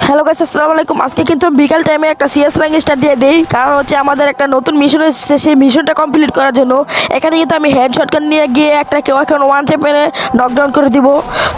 Hello guys, আসসালামু আলাইকুম। আজকে কিন্তু বিকাল টাইমে একটা সিএস র্যাঙ্ক স্টার্ট দিয়ে দেই, কারণ হচ্ছে আমাদের একটা নতুন মিশন এসেছে। সেই মিশনটা কমপ্লিট করার জন্য এখানে কিন্তু আমি হেড শটগান নিয়ে গিয়ে একটা কেউ এখন ওয়ান ট্যাপ মেরে নকডাউন করে দিব।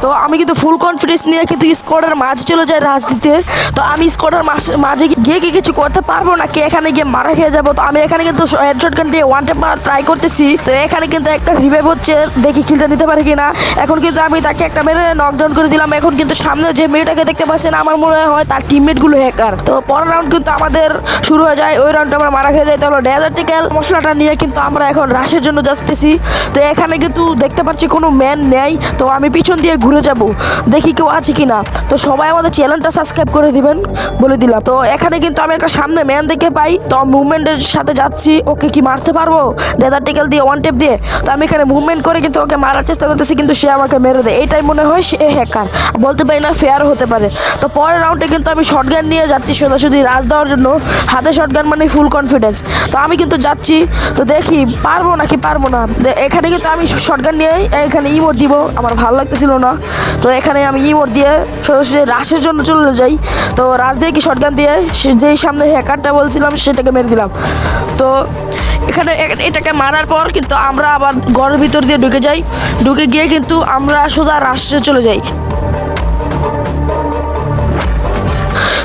তো আমি কিন্তু ফুল কনফিডেন্স নিয়ে কিন্তু স্কোয়াডের মাঝে চলে যাই রাজ দিতে। তো আমি স্কোয়াডের মাঝে গিয়ে কি কিছু করতে পারবো নাকি এখানে গিয়ে মারা খেয়ে যাবো। তো আমি এখানে কিন্তু হেড শটগান দিয়ে ওয়ান ট্যাপ মারা ট্রাই করতেছি। তো এখানে কিন্তু একটা রিভাইভ হচ্ছে, দেখি কিলটা নিতে পারি কিনা। এখন কিন্তু আমি তাকে একটা মেরে নকডাউন করে দিলাম। এখন কিন্তু সামনে যে মেয়েটাকে দেখতে পাচ্ছেন, আমার মনে হয় তার টিমমেট গুলো হ্যাকার। তো পরের রাউন্ড কিন্তু আমাদের শুরু হয়ে যায়। ওই রাউন্ডে আমরা মারা খেয়ে যাই। তাহলে ডেজার্টিক্যাল মশলাটা নিয়ে কিন্তু আমরা এখন রাশের জন্য যাচ্তেছি। তো এখানে কিন্তু দেখতে পাচ্ছি কোনো ম্যান নেই। তো আমি পিছন দিয়ে ঘুরে যাব, দেখি কেউ আছে কিনা। তো সবাই আমাদের চ্যানেলটা সাবস্ক্রাইব করে দিবেন বলে দিলাম। তো এখানে কিন্তু আমি একটা সামনে ম্যান দেখে পাই। তো মুভমেন্টের সাথে যাচ্ছি, ওকে কি মারতে পারবো ডেজার্টিক্যাল দিয়ে ওয়ান টেপ দিয়ে। তো আমি এখানে মুভমেন্ট করে কিন্তু ওকে মারার চেষ্টা করতেছি, কিন্তু সে আমাকে মেরে দেয়। এইটাই মনে হয় সে হ্যাকার, বলতে পারি না, ফেয়ার হতে পারে। তো পরের রাউন্ডে কিন্তু আমি শটগান নিয়ে যাচ্ছি সোজাসুজি রাজ দেওয়ার জন্য। হাতে শটগান মানে ফুল কনফিডেন্স। তো আমি কিন্তু যাচ্ছি, তো দেখি পারবো নাকি পারবো না। এখানে কিন্তু আমি শটগান নিয়ে এখানে ইমোট দিব, আমার ভালো লাগতেছিল না। তো এখানে আমি ইমোট দিয়ে সোজাসুজি রাশের জন্য চলে যাই। তো রাশ দিয়ে কি শটগান দিয়ে যেই সামনে হ্যাকারটা বলছিলাম সেটাকে মেরে দিলাম। তো এখানে এটাকে মারার পর কিন্তু আমরা আবার ঘরের ভিতর দিয়ে ঢুকে যাই। ঢুকে গিয়ে কিন্তু আমরা সোজা রাশে চলে যাই।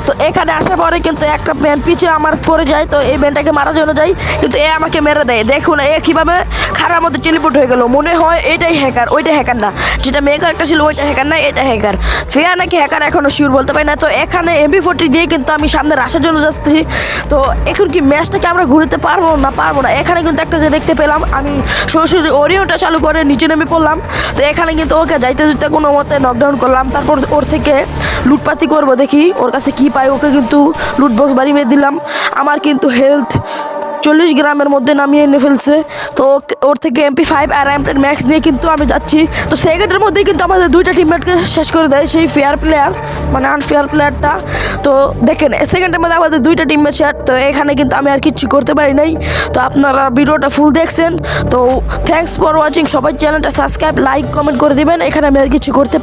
তো এখানে আসার পরে কিন্তু একটা ম্যান পিছে আমার পড়ে যায়। তো এই ম্যানটাকে মারার জন্য যাই, কিন্তু এ আমাকে মেরে দেয়। দেখুন এ কীভাবে খারাপ মতো টেলিপোর্ট হয়ে গেল। মনে হয় এটাই হ্যাকার, ওইটা হ্যাকার না। যেটা মেয়ে একটা ছিল ওইটা হ্যাকার না, এটা হ্যাকার। ফেয়ার নাকি হ্যাকার এখনও শিওর বলতে পারি না। তো এখানে MP40 দিয়ে কিন্তু আমি সামনে রাশের জন্য যাচ্ছি। তো এখন কি ম্যাচটাকে আমরা ঘুরতে পারবো না পারবো না। এখানে কিন্তু একটাকে দেখতে পেলাম, আমি সরাসরি ওরিয়নটা চালু করে নিচে নেমে পড়লাম। তো এখানে কিন্তু ওকে যাইতে যেতে কোনো মতে নকডাউন করলাম। তারপর ওর থেকে লুটপাতি করবো, দেখি ওর কাছে কি পাই। ওকে কিন্তু লুট বক্স বাড়ি মেরে দিলাম। আমার কিন্তু হেলথ 40 গ্রামের মধ্যে নামিয়ে এনে ফেলছে। তো ওর থেকে MP5 আর M10 ম্যাক্স নিয়ে কিন্তু আমি যাচ্ছি। তো সেকেন্ডের মধ্যেই কিন্তু আমাদের দুইটা টিমমেটকে শেষ করে দেয় সেই ফেয়ার প্লেয়ার, মানে আনফেয়ার প্লেয়ারটা। তো দেখেন সেকেন্ডের মধ্যে আমাদের দুইটা টিমমেট শেয়ার। তো এখানে কিন্তু আমি আর কিচ্ছু করতে পারি নাই। তো আপনারা ভিডিওটা ফুল দেখছেন। তো থ্যাঙ্কস ফর ওয়াচিং। সবাই চ্যানেলটা সাবস্ক্রাইব, লাইক, কমেন্ট করে দিবেন। এখানে আমি আর কিছু করতে